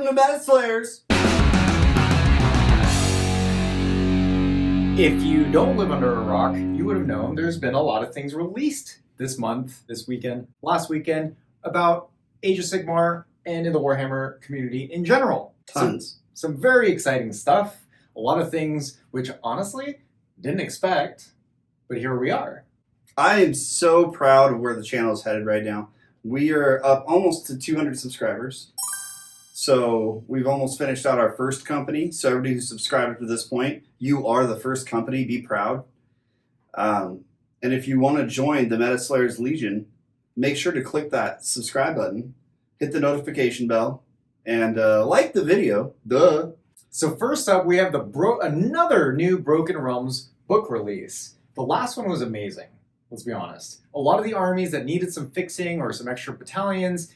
Welcome to Meta Slayers! If you don't live under a rock, you would have known there's been a lot of things released this month, this weekend, last weekend, about Age of Sigmar and in the Warhammer community in general. Tons. Some very exciting stuff. A lot of things which, honestly, didn't expect, but here we are. I am so proud of where the channel is headed right now. We are up almost to 200 subscribers. So we've almost finished out our first company. So everybody who's subscribed to this point, you are the first company. Be proud. And if you want to join the Meta Slayers Legion, make sure to click that subscribe button, hit the notification bell, and like the video. Duh. So first up, we have another new Broken Realms book release. The last one was amazing, let's be honest. A lot of the armies that needed some fixing or some extra battalions,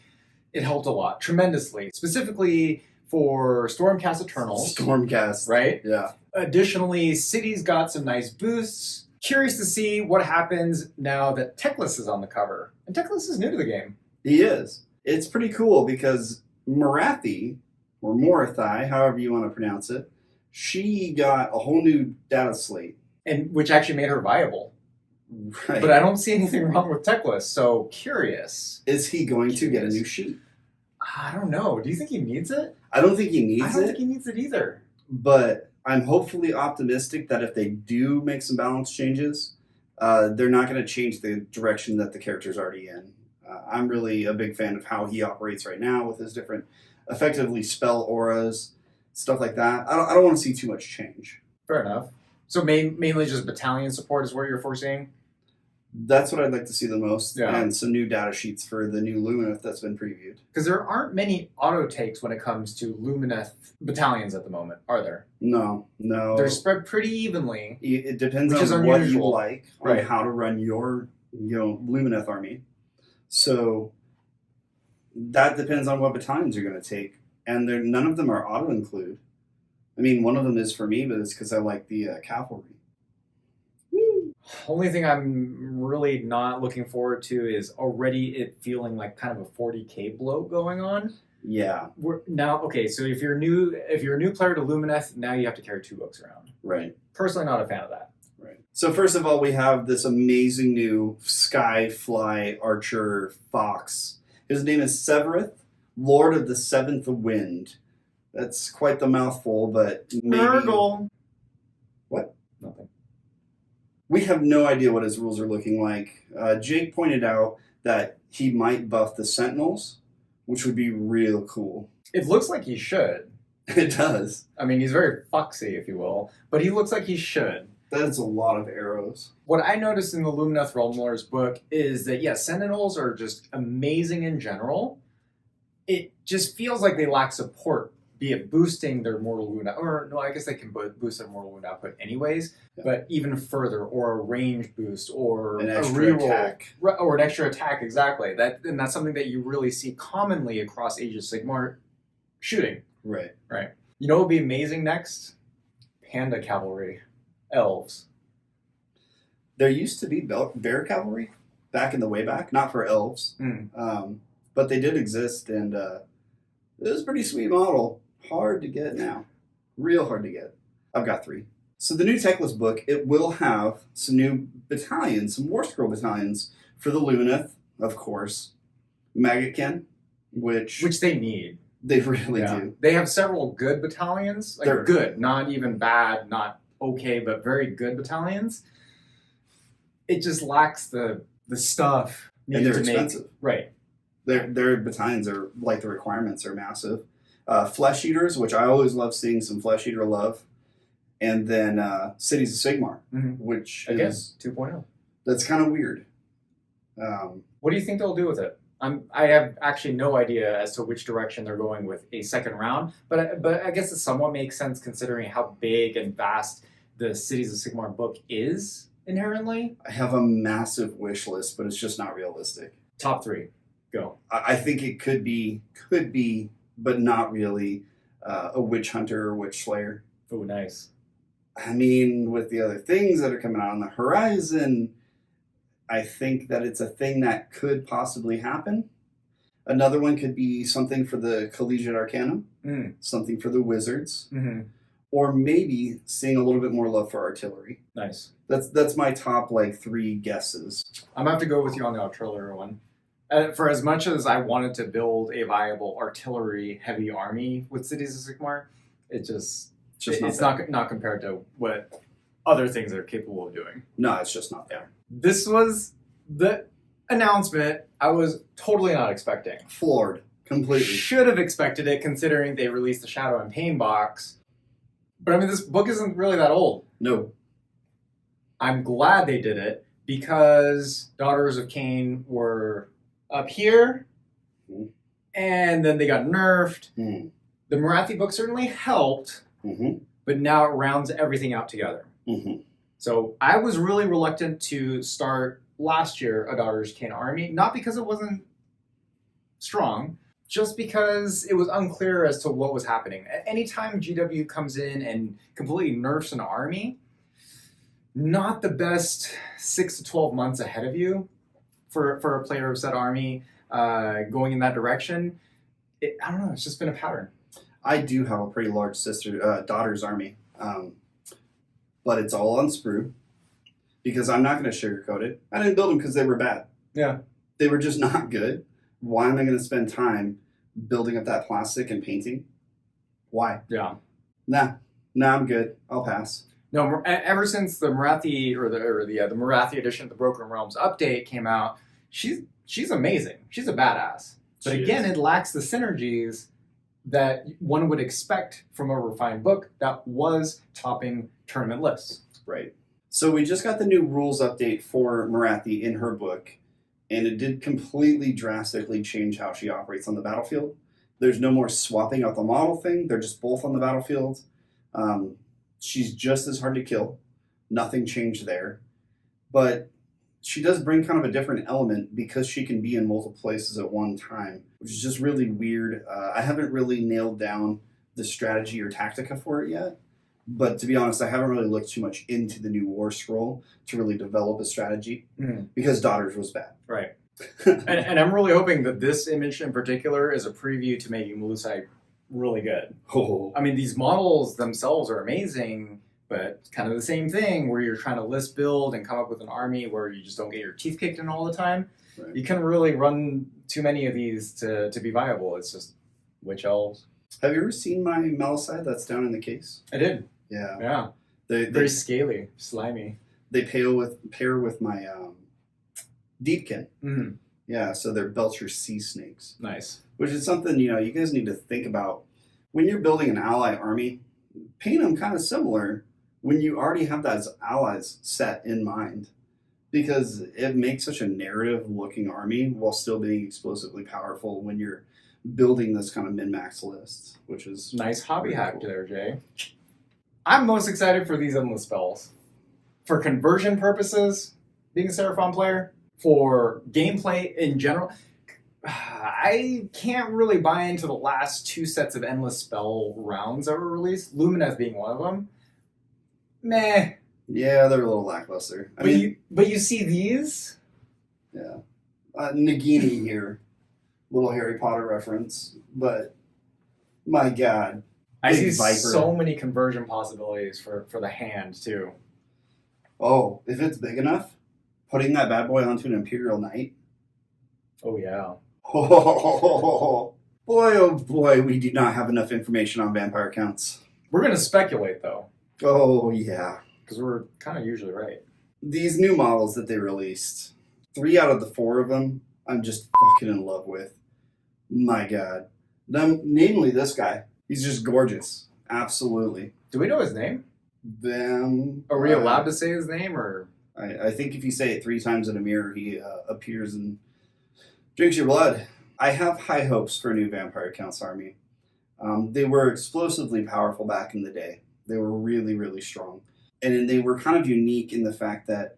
it helped a lot, tremendously. Specifically for Stormcast Eternals. Stormcast. Right? Yeah. Additionally, cities got some nice boosts. Curious to see what happens now that Teclis is on the cover. And Teclis is new to the game. He is. It's pretty cool because Morathi, or Morathi, however you want to pronounce it, she got a whole new data slate. And which actually made her viable. Right. But I don't see anything wrong with Teclis, so curious. Is he going to get a new sheet? I don't know. Do you think he needs it? I don't think he I needs don't it, think he needs it either. but I'm hopefully optimistic that if they do make some balance changes, they're not going to change the direction that the character's already in. I'm really a big fan of how he operates right now with his different, effectively spell auras, stuff like that. I don't want to see too much change. Fair enough. So mainly just battalion support is what you're foreseeing? That's what I'd like to see the most, Yeah. and some new data sheets for the new Lumineth that's been previewed. Because there aren't many auto takes when it comes to Lumineth battalions at the the are there? No. They're spread pretty evenly. It depends Which is on what you unusual. like, on Right. how to run your Lumineth army. So that depends on what battalions you're going to take, and none of them are auto include. I mean, one of them is for me, but it's because I like the cavalry. Only thing I'm really not looking forward to is already it feeling like kind of a 40k bloat going on. Yeah, So if you're a new player to Lumineth, now you have to carry 2 books around. right. Personally, not a fan of that. Right. So first of all, we have this amazing new Skyfly Archer Fox. His name is Severeth, Lord of the Seventh Wind. That's quite the mouthful, but maybe... Nurgle. What? Nothing. We have no idea what his rules are looking like. Jake pointed out that he might buff the Sentinels, which would be real cool. It looks like he should. It does. I mean, he's very foxy, if you will, but he looks like he should. That's a lot of arrows. What I noticed in the Lumineth Realm Lords book is that, yeah, Sentinels are just amazing in general. It just feels like they lack support, be it boosting their mortal wound, or no, I guess they can boost their mortal wound output anyways, Yeah. but even further, or a range boost, or An a extra reroll, attack. or an extra attack, exactly. And that's something that you really see commonly across Age of Sigmar shooting. Right. Right. You know what would be amazing next? Panda Cavalry. Elves. There used to be bear cavalry back in the way back, not for elves, but they did exist, and it was a pretty sweet model. Hard to get now. Real hard to get. I've got 3. So the new Teclis book, it will have some new battalions, some War Scroll battalions for the Lumineth, of course. Maggotkin, which Which they need. they really Yeah. do. They have several good battalions. Like They're good, not even bad, not okay, but very good battalions. It just lacks the stuff And needed they're to expensive. make. Right. Their battalions are, like, the requirements are massive. Flesh Eaters, which I always love seeing some Flesh Eater love. And then Cities of Sigmar, which Again, is... 2.0. That's kind of weird. What do you think they'll do with it? I have actually no idea as to which direction they're going with a second round, but I guess it somewhat makes sense considering how big and vast the Cities of Sigmar book is inherently. I have a massive wish list, but it's just not realistic. Top 3. Go. I think it could be, but not really, a Witch Hunter or Witch Slayer. Oh, nice. I mean, with the other things that are coming out on the horizon, I think that it's a thing that could possibly happen. Another one could be something for the Collegiate Arcanum, Mm. something for the Wizards, Mm-hmm. or maybe seeing a little bit more love for artillery. Nice. That's my top like 3 guesses. I'm gonna have to go with you on the artillery one. For as much as I wanted to build a viable artillery-heavy army with Cities of Sigmar, it's not compared to what other things are capable of doing. No, it's just not there. This was the announcement I was totally not expecting. Floored completely. Should have expected it, considering they released the Shadow and Pain box. But I mean, this book isn't really that old. No. I'm glad they did it because Daughters of Khaine were up here, and then they got nerfed. Mm. The Marathi book certainly helped, but now it rounds everything out together. So I was really reluctant to start last year a Daughters of Khaine army, not because it wasn't strong, just because it was unclear as to what was happening. Anytime GW comes in and completely nerfs an army, not the best 6 to 12 months ahead of you for a player of said army going in that direction. I don't know, it's just been a pattern. I do have a pretty large daughter's army, but it's all on sprue because I'm not going to sugarcoat it. I didn't build them because they were bad. Yeah. They were just not good. Why am I going to spend time building up that plastic and painting? Why? Yeah. Nah, I'm good. I'll pass. No, ever since the Marathi the Marathi edition of the Broken Realms update came out, she's amazing. She's a badass. But again, it lacks the synergies that one would expect from a refined book that was topping tournament lists. Right. So we just got the new rules update for Marathi in her book, and it did completely drastically change how she operates on the battlefield. There's no more swapping out the model thing. They're just both on the battlefield. She's just as hard to kill. Nothing changed there. But she does bring kind of a different element because she can be in multiple places at one time, which is just really weird. I haven't really nailed down the strategy or tactica for it yet. But to be honest, I haven't really looked too much into the new War Scroll to really develop a strategy because Daughters was bad. Right. and I'm really hoping that this image in particular is a preview to making Melusai really good. Oh. I mean, these models themselves are amazing, but it's kind of the same thing where you're trying to list build and come up with an army where you just don't get your teeth kicked in all the time. Right. You can really run too many of these to be viable. It's just witch elves. Have you ever seen my Melusai that's down in the case? I did. Yeah. Yeah. They very scaly, slimy. They pair with my Deepkin. Mm-hmm. Yeah, so they're Belcher sea snakes. Nice. Which is something, you guys need to think about. When you're building an ally army, paint them kind of similar when you already have those allies set in mind. Because it makes such a narrative-looking army while still being explosively powerful when you're building this kind of min-max list, which is... Nice hobby hack there, Jay. I'm most excited for these endless spells. For conversion purposes, being a Seraphon player, for gameplay in general, I can't really buy into the last 2 sets of endless spell rounds that were released, Lumineth being one of them. Meh. Yeah, they're a little lackluster. But you see these? Yeah. Nagini here. Little Harry Potter reference. But, my God. I see so many conversion possibilities for the hand, too. Oh, if it's big enough, putting that bad boy onto an Imperial Knight. Oh, yeah. Oh, boy, we do not have enough information on vampire counts. We're going to speculate, though. Oh, yeah. Because we're kind of usually right. These new models that they released, 3 out of the 4 of them, I'm just fucking in love with. My God. Namely this guy. He's just gorgeous. Absolutely. Do we know his name? Are we allowed to say his name, or? I think if you say it 3 times in a mirror, he appears and drinks your blood. I have high hopes for a new Vampire Counts army. They were explosively powerful back in the day. They were really, really strong. And they were kind of unique in the fact that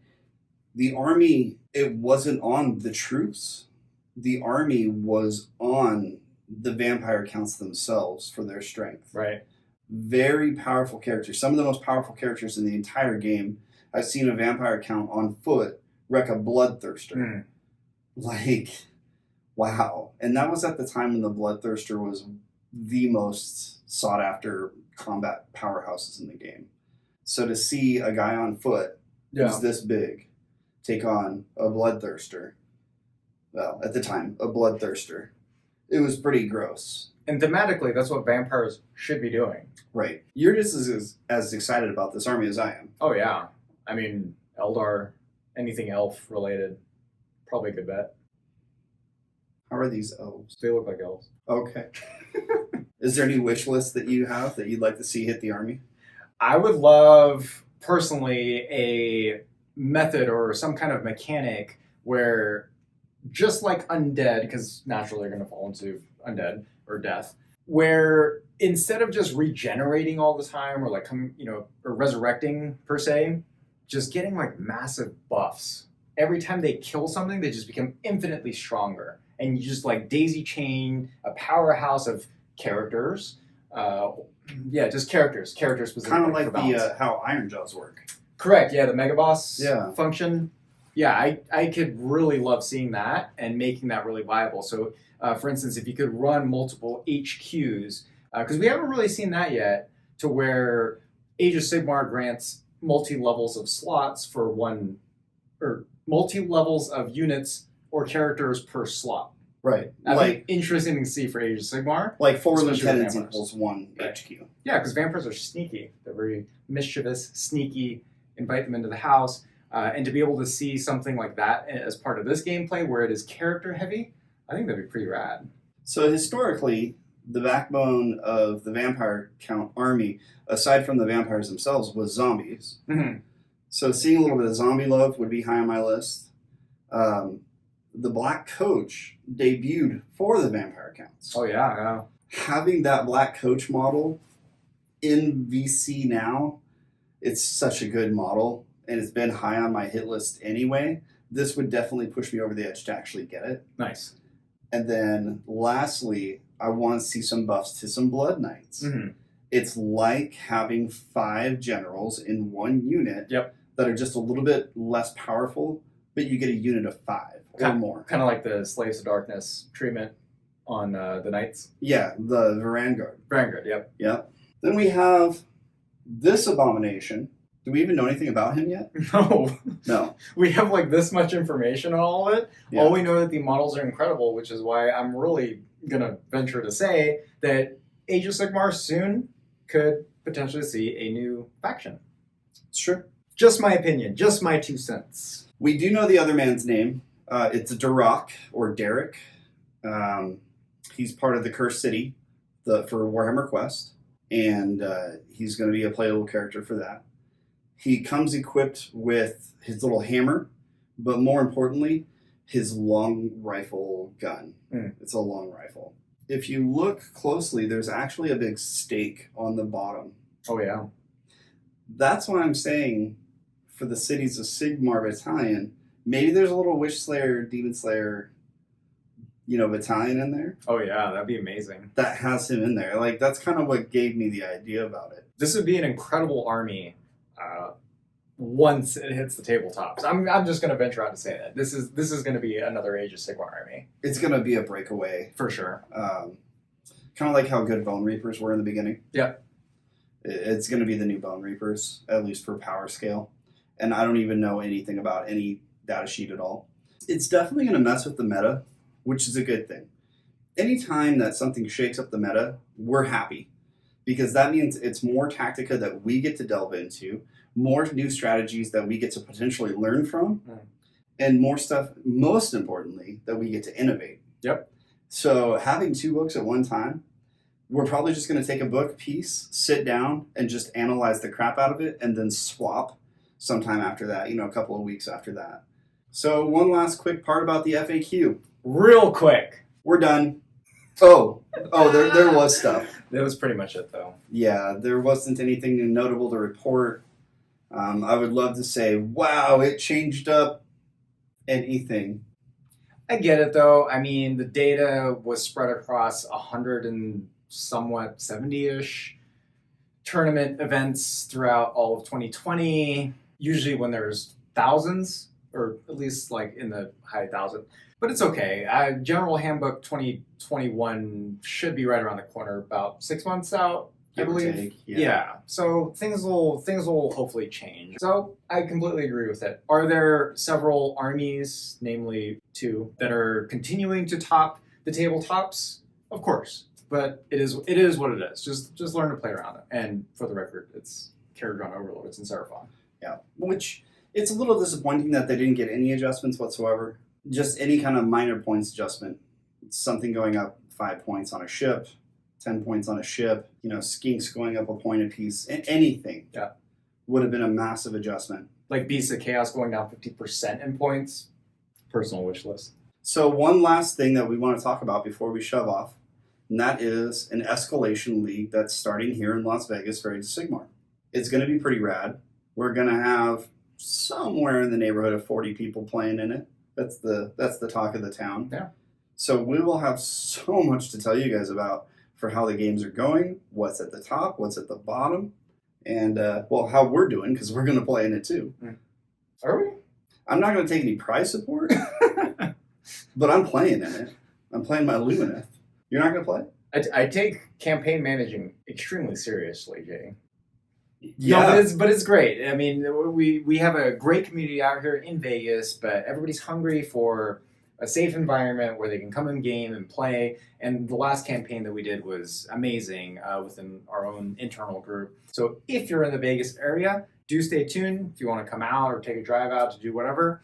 the army, it wasn't on the troops. The army was on the Vampire Counts themselves for their strength. Right. Very powerful characters. Some of the most powerful characters in the entire game. I've seen a Vampire Count on foot wreck a Bloodthirster. Like, Wow. And that was at the time when the Bloodthirster was the most sought after combat powerhouses in the game. So to see a guy on foot who's this big take on a Bloodthirster, well, at the time, a Bloodthirster, it was pretty gross. And thematically, that's what vampires should be doing. Right. You're just as excited about this army as I am. Oh, yeah. I mean, Eldar, anything elf related, probably a good bet. How are these elves? They look like elves. Okay. Is there any wish list that you have that you'd like to see hit the army? I would love, personally, a method or some kind of mechanic where, just like undead, because naturally they're going to fall into undead or death, where instead of just regenerating all the time or like coming, or resurrecting per se, just getting like massive buffs. Every time they kill something, they just become infinitely stronger. And you just like daisy chain a powerhouse of characters. Just characters specifically. Kind of like how Iron Jaws work. Correct, yeah, the Mega Boss function. Yeah, I could really love seeing that and making that really viable. So, for instance, if you could run multiple HQs, because we haven't really seen that yet, to where Age of Sigmar grants multi-levels of slots for one, or multi-levels of units or characters per slot. Right. That'd be interesting to see for Age of Sigmar. Like 4 lieutenants equals 1 HQ. Yeah, because vampires are sneaky. They're very mischievous, sneaky, invite them into the house. And to be able to see something like that as part of this gameplay where it is character heavy, I think that'd be pretty rad. So historically, the backbone of the vampire count army, aside from the vampires themselves, was zombies. Mm-hmm. So seeing a little bit of zombie love would be high on my list. The Black Coach debuted for the vampire counts. Oh, yeah. Having that Black Coach model in VC now, it's such a good model, and it's been high on my hit list anyway. This would definitely push me over the edge to actually get it. Nice. And then lastly, I want to see some buffs to some Blood Knights. Mm-hmm. It's like having 5 generals in one unit that are just a little bit less powerful, but you get a unit of 5 or more. Kind of like the Slaves of Darkness treatment on the Knights. Yeah, the Vanguard. Vanguard, yep. Yep. Then we have this abomination. Do we even know anything about him yet? No. We have like this much information on all of it. Yeah. All we know that the models are incredible, which is why I'm really going to venture to say that Age of Sigmar soon could potentially see a new faction. Sure. Just my opinion. Just my 2 cents. We do know the other man's name. It's Darok, or Derek. He's part of the Cursed City for Warhammer Quest, and he's going to be a playable character for that. He comes equipped with his little hammer, but more importantly, his long rifle gun. It's a long rifle. If you look closely, there's actually a big stake on the bottom. Oh, yeah. That's why I'm saying for the Cities of Sigmar battalion, maybe there's a little Witch Slayer, Demon Slayer, battalion in there. Oh, yeah, that'd be amazing. That has him in there. Like, that's kind of what gave me the idea about it. This would be an incredible army once it hits the tabletops. I'm just going to venture out to say that. This is going to be another Age of Sigmar army. It's going to be a breakaway. For sure. Kind of like how good Bone Reapers were in the beginning. Yep. It's going to be the new Bone Reapers, at least for power scale. And I don't even know anything about any data sheet at all. It's definitely going to mess with the meta, which is a good thing. Anytime that something shakes up the meta, we're happy. Because that means it's more tactica that we get to delve into, more new strategies that we get to potentially learn from, and more stuff, most importantly, that we get to innovate. Yep. So having 2 books at one time, we're probably just going to take a book piece, sit down, and just analyze the crap out of it, and then swap sometime after that, a couple of weeks after that. So one last quick part about the FAQ. Real quick. We're done. Oh, there was stuff. That was pretty much it, though. Yeah, there wasn't anything notable to report. I would love to say, wow, it changed up anything. I get it, though. I mean, the data was spread across 100 and somewhat 70-ish tournament events throughout all of 2020. Usually when there's thousands or at least like in the high thousand. But it's okay. General Handbook 2021 should be right around the corner, about 6 months out, I Give or believe. take, Yeah. So things will hopefully change. So I completely agree with it. Are there several armies, namely 2, that are continuing to top the tabletops? Of course. But it is what it is. Just learn to play around it. And for the record, it's Caradron Overlord. It's in Seraphon. Yeah, which it's a little disappointing that they didn't get any adjustments whatsoever. Just any kind of minor points adjustment. Something going up 5 points on a ship, 10 points on a ship, skinks going up a point a piece, anything. Yeah. Would have been a massive adjustment. Like Beasts of Chaos going down 50% in points. Personal wish list. So one last thing that we want to talk about before we shove off, and that is an Escalation League that's starting here in Las Vegas for Age of Sigmar. It's going to be pretty rad. We're going to have somewhere in the neighborhood of 40 people playing in it. That's the talk of the town. Yeah. So we will have so much to tell you guys about for how the games are going, what's at the top, what's at the bottom, and how we're doing, because we're going to play in it too. Are we? I'm not going to take any prize support, but I'm playing in it. I'm playing my Lumineth. You're not going to play? I take campaign managing extremely seriously, Jay. Yeah. No, but it's great. I mean, we have a great community out here in Vegas, but everybody's hungry for a safe environment where they can come in game and play. And the last campaign that we did was amazing within our own internal group. So if you're in the Vegas area, do stay tuned. If you want to come out or take a drive out to do whatever,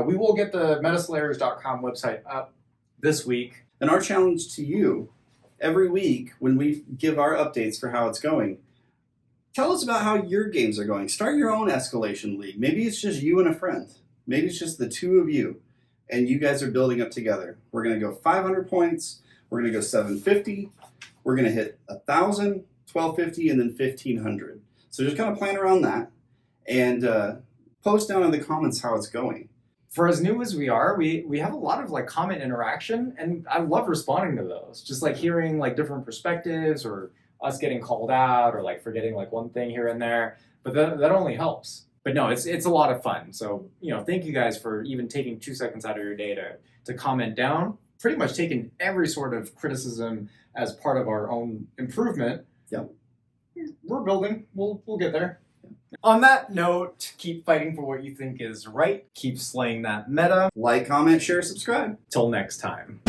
we will get the metaslayers.com website up this week. And our challenge to you, every week when we give our updates for how it's going, tell us about how your games are going. Start your own Escalation League. Maybe it's just you and a friend. Maybe it's just the 2 of you, and you guys are building up together. We're going to go 500 points. We're going to go 750. We're going to hit 1,000, 1,250, and then 1,500. So just kind of plan around that, and post down in the comments how it's going. For as new as we are, we have a lot of like comment interaction, and I love responding to those. Just like hearing like different perspectives, or us getting called out, or like forgetting like one thing here and there. But that only helps. But no, it's a lot of fun. So thank you guys for even taking 2 seconds out of your day to comment down. Pretty much taking every sort of criticism as part of our own improvement. Yep. We're building. We'll get there. On that note, keep fighting for what you think is right. Keep slaying that meta. Like, comment, share, subscribe. Till next time.